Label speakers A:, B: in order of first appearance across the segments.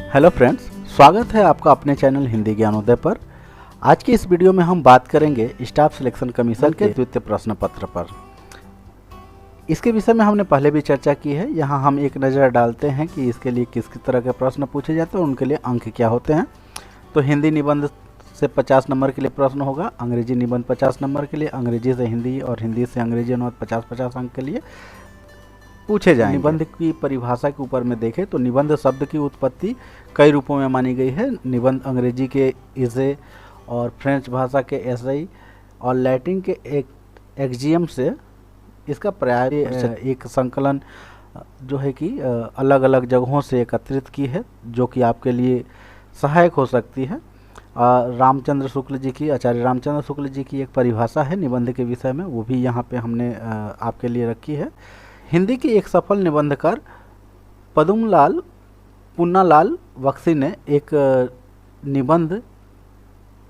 A: Hello friends, स्वागत है आपका अपने चैनल हिंदी ज्ञानोदय पर। आज की इस वीडियो में हम बात करेंगे स्टाफ सिलेक्शन कमीशन के द्वितीय प्रश्न पत्र पर। इसके विषय में हमने पहले भी चर्चा की है। यहाँ हम एक नज़र डालते हैं कि इसके लिए किस किस तरह के प्रश्न पूछे जाते हैं और उनके लिए अंक क्या होते हैं। तो हिंदी निबंध से 50 नंबर के लिए प्रश्न होगा, अंग्रेजी निबंध 50 नंबर के लिए, अंग्रेजी से हिंदी और हिंदी से अंग्रेजी अनुवाद 50-50 अंक के लिए पूछे जाएंगे। निबंध की परिभाषा के ऊपर में देखें तो निबंध शब्द की उत्पत्ति कई रूपों में मानी गई है। निबंध अंग्रेजी के इसे और फ्रेंच भाषा के एसई और लैटिन के एक्जियम से इसका प्राय एक संकलन जो है कि अलग अलग जगहों से एकत्रित की है, जो कि आपके लिए सहायक हो सकती है। रामचंद्र शुक्ल जी की, आचार्य रामचंद्र शुक्ल जी की एक परिभाषा है निबंध के विषय में, वो भी यहाँ पे हमने आपके लिए रखी है। हिंदी के एक सफल निबंधकार पद्मलाल पुन्नालाल बख्शी ने एक निबंध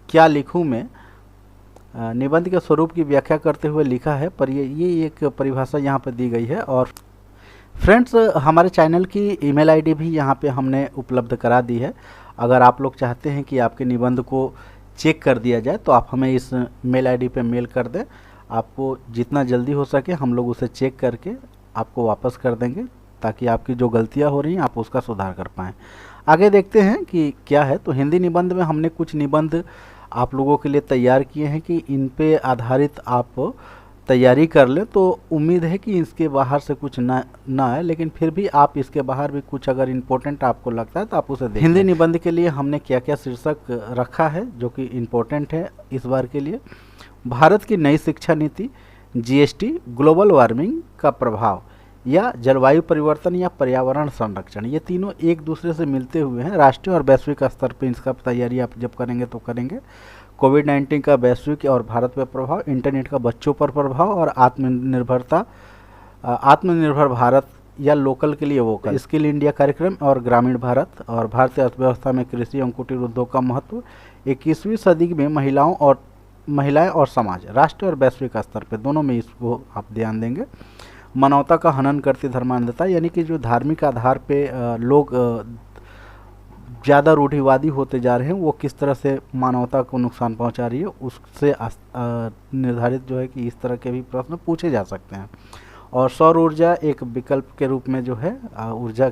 A: क्या लिखूं में निबंध के स्वरूप की व्याख्या करते हुए लिखा है, पर ये एक परिभाषा यहाँ पर दी गई है। और फ्रेंड्स, हमारे चैनल की ईमेल आईडी भी यहाँ पे हमने उपलब्ध करा दी है। अगर आप लोग चाहते हैं कि आपके निबंध को चेक कर दिया जाए तो आप हमें इस मेल आईडी पे मेल कर दें। आपको जितना जल्दी हो सके हम लोग उसे चेक करके आपको वापस कर देंगे, ताकि आपकी जो गलतियां हो रही हैं आप उसका सुधार कर पाएँ। आगे देखते हैं कि क्या है। तो हिंदी निबंध में हमने कुछ निबंध आप लोगों के लिए तैयार किए हैं कि इन पे आधारित आप तैयारी कर लें। तो उम्मीद है कि इसके बाहर से कुछ ना है, लेकिन फिर भी आप इसके बाहर भी कुछ अगर इम्पोर्टेंट आपको लगता है तो आप उसे देखें। हिंदी निबंध के लिए हमने क्या क्या शीर्षक रखा है जो कि इम्पोर्टेंट है इस बार के लिए। भारत की नई शिक्षा नीति, जीएसटी, ग्लोबल वार्मिंग का प्रभाव या जलवायु परिवर्तन या पर्यावरण संरक्षण, ये तीनों एक दूसरे से मिलते हुए हैं। राष्ट्रीय और वैश्विक स्तर पर इसका तैयारी आप जब करेंगे तो करेंगे। कोविड-19 का वैश्विक और भारत पर प्रभाव, इंटरनेट का बच्चों पर प्रभाव और आत्मनिर्भर भारत या लोकल के लिए वोकल, स्किल इंडिया कार्यक्रम और ग्रामीण भारत, और भारतीय अर्थव्यवस्था में कृषि और कुटीर उद्योग का महत्व, 21वीं सदी में महिलाएं और समाज, राष्ट्रीय और वैश्विक स्तर पर दोनों में इसको आप ध्यान देंगे। मानवता का हनन करती धर्मांधता, यानी कि जो धार्मिक आधार पे लोग ज़्यादा रूढ़िवादी होते जा रहे हैं, वो किस तरह से मानवता को नुकसान पहुंचा रही है, उससे निर्धारित जो है कि इस तरह के भी प्रश्न पूछे जा सकते हैं। और सौर ऊर्जा एक विकल्प के रूप में जो है ऊर्जा।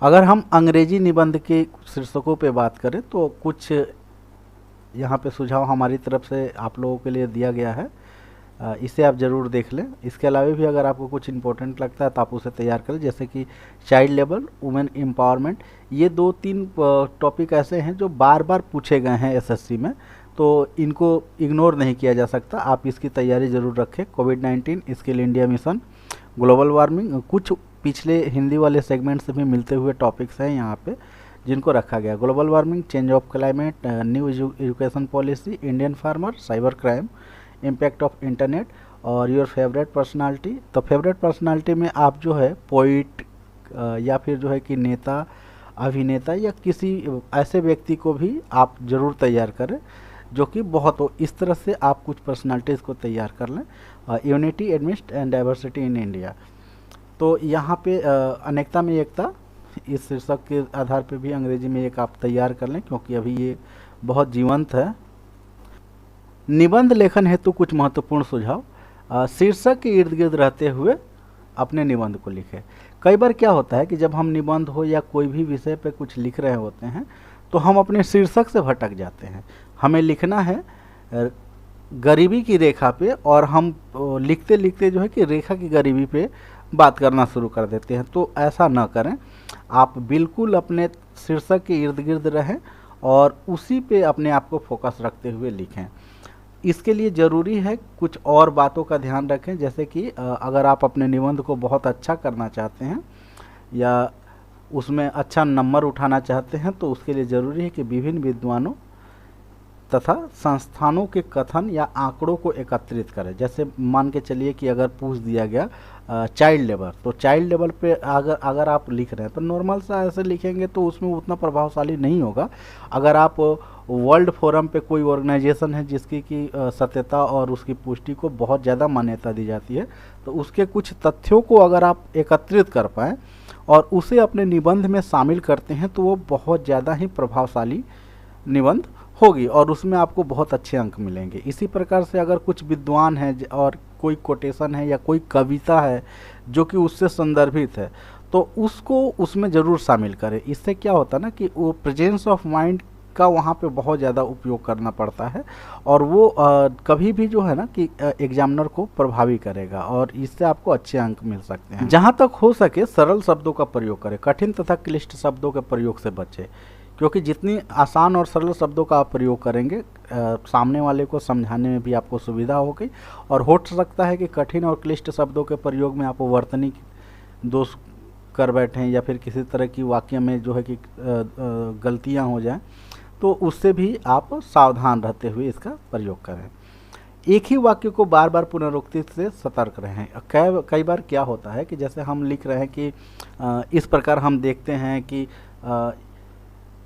A: अगर हम अंग्रेजी निबंध के शीर्षकों पे बात करें तो कुछ यहाँ पे सुझाव हमारी तरफ से आप लोगों के लिए दिया गया है, इसे आप ज़रूर देख लें। इसके अलावा भी अगर आपको कुछ इम्पोर्टेंट लगता है तो आप उसे तैयार करें, जैसे कि चाइल्ड लेबर, वुमेन एम्पावरमेंट। ये 2-3 टॉपिक ऐसे हैं जो बार बार पूछे गए हैं एसएससी में, तो इनको इग्नोर नहीं किया जा सकता, आप इसकी तैयारी ज़रूर रखें। कोविड-19, skill India mission, global warming, कुछ पिछले हिंदी वाले सेगमेंट से भी मिलते हुए टॉपिक्स हैं यहाँ पे जिनको रखा गया। Global warming, change of climate, new education policy, Indian farmer, cyber crime, impact of internet और योर फेवरेट पर्सनालिटी। तो फेवरेट पर्सनालिटी में आप जो है पोइट या फिर जो है कि नेता, अभिनेता या किसी ऐसे व्यक्ति को भी आप ज़रूर तैयार करें जो कि बहुत हो। इस तरह से आप कुछ पर्सनालिटीज़ को तैयार कर लें। Unity, amidst and diversity in India, तो यहाँ पे अनेकता में एकता, इस शीर्षक के आधार पे भी अंग्रेजी में एक आप तैयार कर लें, क्योंकि अभी ये बहुत जीवंत है। निबंध लेखन हेतु कुछ महत्वपूर्ण सुझाव। शीर्षक के इर्द गिर्द रहते हुए अपने निबंध को लिखें। कई बार क्या होता है कि जब हम निबंध हो या कोई भी विषय पे कुछ लिख रहे होते हैं तो हम अपने शीर्षक से भटक जाते हैं। हमें लिखना है गरीबी की रेखा पे, और हम लिखते लिखते जो है कि रेखा की गरीबी पे बात करना शुरू कर देते हैं। तो ऐसा ना करें, आप बिल्कुल अपने शीर्षक के इर्द गिर्द रहें और उसी पे अपने आप को फोकस रखते हुए लिखें। इसके लिए ज़रूरी है कुछ और बातों का ध्यान रखें, जैसे कि अगर आप अपने निबंध को बहुत अच्छा करना चाहते हैं या उसमें अच्छा नंबर उठाना चाहते हैं तो उसके लिए ज़रूरी है कि विभिन्न विद्वानों तथा संस्थानों के कथन या आंकड़ों को एकत्रित करें। जैसे मान के चलिए कि अगर पूछ दिया गया चाइल्ड लेबर, तो चाइल्ड लेबर पे अगर आप लिख रहे हैं तो नॉर्मल सा ऐसे लिखेंगे तो उसमें उतना प्रभावशाली नहीं होगा। अगर आप वर्ल्ड फोरम पे कोई ऑर्गेनाइजेशन है जिसकी की सत्यता और उसकी पुष्टि को बहुत ज़्यादा मान्यता दी जाती है, तो उसके कुछ तथ्यों को अगर आप एकत्रित कर पाएँ और उसे अपने निबंध में शामिल करते हैं तो वो बहुत ज़्यादा ही प्रभावशाली निबंध होगी और उसमें आपको बहुत अच्छे अंक मिलेंगे। इसी प्रकार से अगर कुछ विद्वान है और कोई कोटेशन है या कोई कविता है जो कि उससे संदर्भित है, तो उसको उसमें ज़रूर शामिल करें। इससे क्या होता है ना कि वो प्रेजेंस ऑफ माइंड का वहाँ पे बहुत ज़्यादा उपयोग करना पड़ता है और वो कभी भी जो है ना कि एग्जामिनर को प्रभावी करेगा और इससे आपको अच्छे अंक मिल सकते हैं। जहाँ तक हो सके सरल शब्दों का प्रयोग करें, कठिन तथा क्लिष्ट शब्दों के प्रयोग से बचें, क्योंकि जितनी आसान और सरल शब्दों का आप प्रयोग करेंगे सामने वाले को समझाने में भी आपको सुविधा होगी और हो सकता है कि कठिन और क्लिष्ट शब्दों के प्रयोग में आप वर्तनी दोष कर बैठें या फिर किसी तरह की वाक्य में जो है कि गलतियां हो जाएं, तो उससे भी आप सावधान रहते हुए इसका प्रयोग करें। एक ही वाक्य को बार बार पुनरुक्ति से सतर्क रहें। कई बार क्या होता है कि जैसे हम लिख रहे हैं कि इस प्रकार हम देखते हैं कि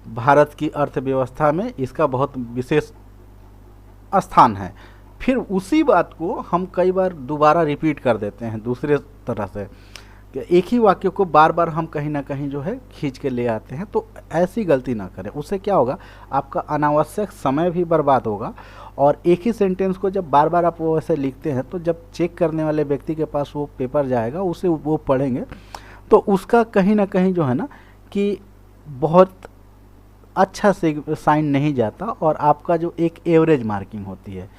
A: भारत की अर्थव्यवस्था में इसका बहुत विशेष स्थान है, फिर उसी बात को हम कई बार दोबारा रिपीट कर देते हैं दूसरे तरह से, एक ही वाक्य को बार बार हम कहीं ना कहीं जो है खींच के ले आते हैं। तो ऐसी गलती ना करें, उससे क्या होगा, आपका अनावश्यक समय भी बर्बाद होगा और एक ही सेंटेंस को जब बार बार आप वो ऐसे लिखते हैं तो जब चेक करने वाले व्यक्ति के पास वो पेपर जाएगा, उसे वो पढ़ेंगे तो उसका कहीं ना कहीं जो है ना कि बहुत अच्छा से साइन नहीं जाता और आपका जो एक एवरेज मार्किंग होती है।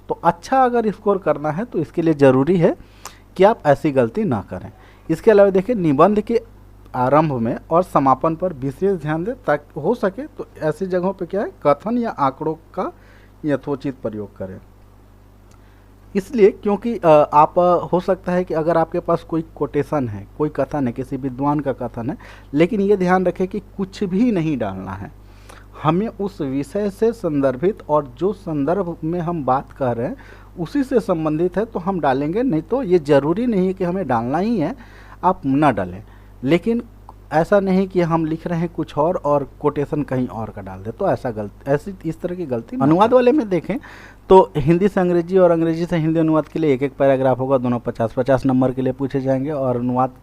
A: तो अच्छा अगर स्कोर करना है तो इसके लिए ज़रूरी है कि आप ऐसी गलती ना करें। इसके अलावा देखिए, निबंध के आरंभ में और समापन पर विशेष ध्यान दें ताकि हो सके तो ऐसी जगहों पे क्या है, कथन या आंकड़ों का यथोचित प्रयोग करें। इसलिए क्योंकि आप हो सकता है कि अगर आपके पास कोई कोटेशन है, कोई कथन है, किसी विद्वान का कथन है, लेकिन ये ध्यान रखें कि कुछ भी नहीं डालना है, हमें उस विषय से संदर्भित और जो संदर्भ में हम बात कर रहे हैं उसी से संबंधित है तो हम डालेंगे, नहीं तो ये ज़रूरी नहीं है कि हमें डालना ही है, आप ना डालें। लेकिन ऐसा नहीं कि हम लिख रहे हैं कुछ और कोटेशन कहीं और का डाल दें, तो ऐसी इस तरह की गलती। अनुवाद वाले में देखें तो हिंदी से अंग्रेजी और अंग्रेजी से हिंदी अनुवाद के लिए एक एक पैराग्राफ होगा, दोनों 50-50 नंबर के लिए पूछे जाएंगे और अनुवाद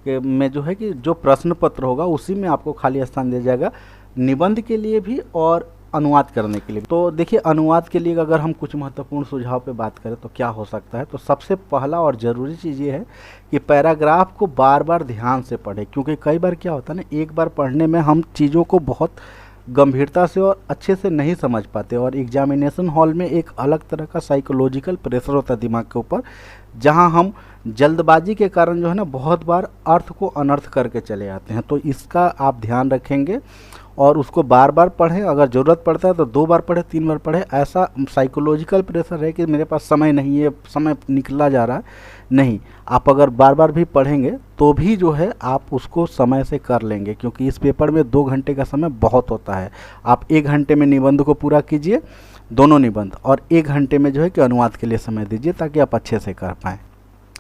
A: में जो है कि जो प्रश्न पत्र होगा उसी में आपको खाली स्थान दिया जाएगा, निबंध के लिए भी और अनुवाद करने के लिए। तो देखिए, अनुवाद के लिए अगर हम कुछ महत्वपूर्ण सुझाव पे बात करें तो क्या हो सकता है, तो सबसे पहला और ज़रूरी चीज़ ये है कि पैराग्राफ को बार बार ध्यान से पढ़ें, क्योंकि कई बार क्या होता है ना, एक बार पढ़ने में हम चीज़ों को बहुत गंभीरता से और अच्छे से नहीं समझ पाते और एग्जामिनेशन हॉल में एक अलग तरह का साइकोलॉजिकल प्रेशर होता है दिमाग के ऊपर, जहां हम जल्दबाजी के कारण जो है ना बहुत बार अर्थ को अनर्थ करके चले आते हैं। तो इसका आप ध्यान रखेंगे और उसको बार बार पढ़ें, अगर ज़रूरत पड़ता है तो 2 बार पढ़ें, 3 बार पढ़ें। ऐसा साइकोलॉजिकल प्रेशर है कि मेरे पास समय नहीं है, समय निकला जा रहा है, नहीं, आप अगर बार बार भी पढ़ेंगे तो भी जो है आप उसको समय से कर लेंगे, क्योंकि इस पेपर में 2 घंटे का समय बहुत होता है। आप 1 घंटे में निबंध को पूरा कीजिए, दोनों निबंध, और 1 घंटे में जो है कि अनुवाद के लिए समय दीजिए ताकि आप अच्छे से कर पाएँ।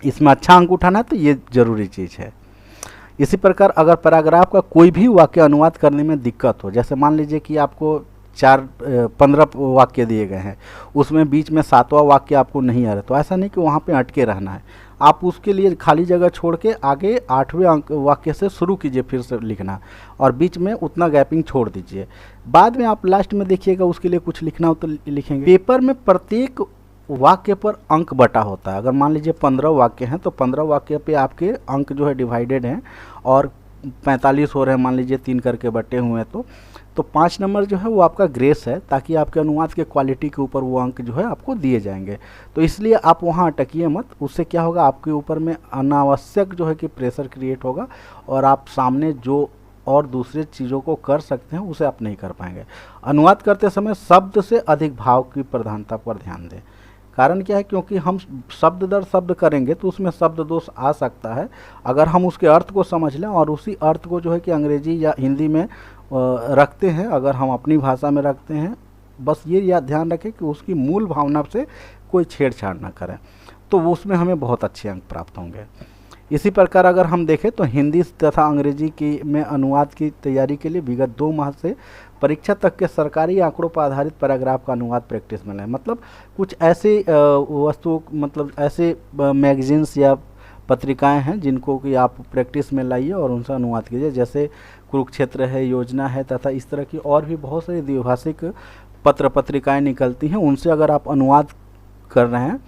A: इसमें अच्छा अंक उठाना है तो ये ज़रूरी चीज़ है। इसी प्रकार अगर पैराग्राफ का कोई भी वाक्य अनुवाद करने में दिक्कत हो, जैसे मान लीजिए कि आपको 15 वाक्य दिए गए हैं, उसमें बीच में 7वां वाक्य आपको नहीं आ रहा, तो ऐसा नहीं कि वहाँ पे अटके रहना है, आप उसके लिए खाली जगह छोड़ के आगे 8वें वाक्य से शुरू कीजिए फिर से लिखना, और बीच में उतना गैपिंग छोड़ दीजिए। बाद में आप लास्ट में देखिएगा उसके लिए कुछ लिखना हो तो लिखेंगे। पेपर में प्रत्येक वाक्य पर अंक बटा होता है। अगर मान लीजिए 15 वाक्य हैं तो 15 वाक्य पे आपके अंक जो है डिवाइडेड हैं और 45 हो रहे हैं, मान लीजिए 3 करके बटे हुए हैं, तो 5 नंबर जो है वो आपका ग्रेस है, ताकि आपके अनुवाद के क्वालिटी के ऊपर वो अंक जो है आपको दिए जाएंगे। तो इसलिए आप वहाँ अटकिए मत, उससे क्या होगा, आपके ऊपर में अनावश्यक जो है कि प्रेशर क्रिएट होगा और आप सामने जो और दूसरे चीज़ों को कर सकते हैं उसे आप नहीं कर पाएंगे। अनुवाद करते समय शब्द से अधिक भाव की प्रधानता पर ध्यान दें। कारण क्या है, क्योंकि हम शब्द दर शब्द करेंगे तो उसमें शब्द दोष आ सकता है। अगर हम उसके अर्थ को समझ लें और उसी अर्थ को जो है कि अंग्रेजी या हिंदी में रखते हैं, अगर हम अपनी भाषा में रखते हैं, बस ये याद ध्यान रखें कि उसकी मूल भावना से कोई छेड़छाड़ ना करें, तो वो उसमें हमें बहुत अच्छे अंक प्राप्त होंगे। इसी प्रकार अगर हम देखें तो हिंदी तथा अंग्रेजी की में अनुवाद की तैयारी के लिए विगत 2 माह से परीक्षा तक के सरकारी आंकड़ों पर आधारित पैराग्राफ का अनुवाद प्रैक्टिस में है। मतलब कुछ ऐसे वस्तु मतलब ऐसे मैगजीन्स या पत्रिकाएं हैं जिनको कि आप प्रैक्टिस में लाइए और उनसे अनुवाद कीजिए, जैसे कुरुक्षेत्र है, योजना है तथा इस तरह की और भी बहुत सारी द्विभाषिक पत्र पत्रिकाएं निकलती हैं। उनसे अगर आप अनुवाद कर रहे हैं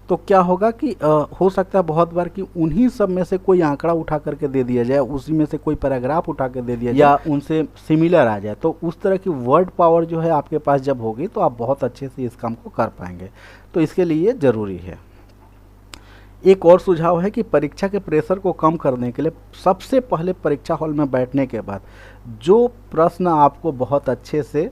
A: तो क्या होगा कि हो सकता है बहुत बार कि उन्हीं सब में से कोई आंकड़ा उठा करके दे दिया जाए, उसी में से कोई पैराग्राफ उठा के दे दिया जाए या उनसे सिमिलर आ जाए, तो उस तरह की वर्ड पावर जो है आपके पास जब होगी तो आप बहुत अच्छे से इस काम को कर पाएंगे। तो इसके लिए ज़रूरी है। एक और सुझाव है कि परीक्षा के प्रेशर को कम करने के लिए सबसे पहले परीक्षा हॉल में बैठने के बाद जो प्रश्न आपको बहुत अच्छे से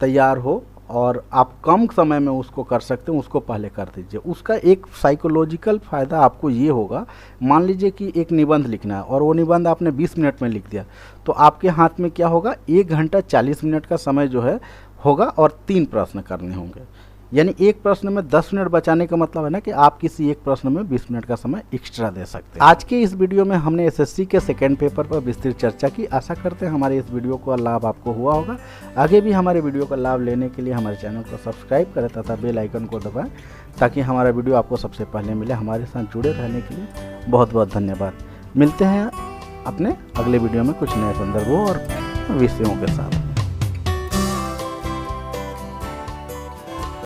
A: तैयार हो और आप कम समय में उसको कर सकते हैं, उसको पहले कर दीजिए। उसका एक साइकोलॉजिकल फ़ायदा आपको ये होगा, मान लीजिए कि एक निबंध लिखना है और वो निबंध आपने 20 मिनट में लिख दिया, तो आपके हाथ में क्या होगा, 1 घंटा 40 मिनट का समय जो है होगा और 3 प्रश्न करने होंगे। यानी एक प्रश्न में 10 मिनट बचाने का मतलब है ना कि आप किसी एक प्रश्न में 20 मिनट का समय एक्स्ट्रा दे सकते हैं। आज के इस वीडियो में हमने एसएससी के सेकेंड पेपर पर विस्तृत चर्चा की। आशा करते हैं हमारे इस वीडियो का लाभ आपको हुआ होगा। आगे भी हमारे वीडियो का लाभ लेने के लिए हमारे चैनल को सब्सक्राइब करें तथा बेल आइकन को दबाएं ताकि हमारा वीडियो आपको सबसे पहले मिले। हमारे साथ जुड़े रहने के लिए बहुत बहुत धन्यवाद। मिलते हैं अपने अगले वीडियो में कुछ नए संदर्भों और विषयों के साथ।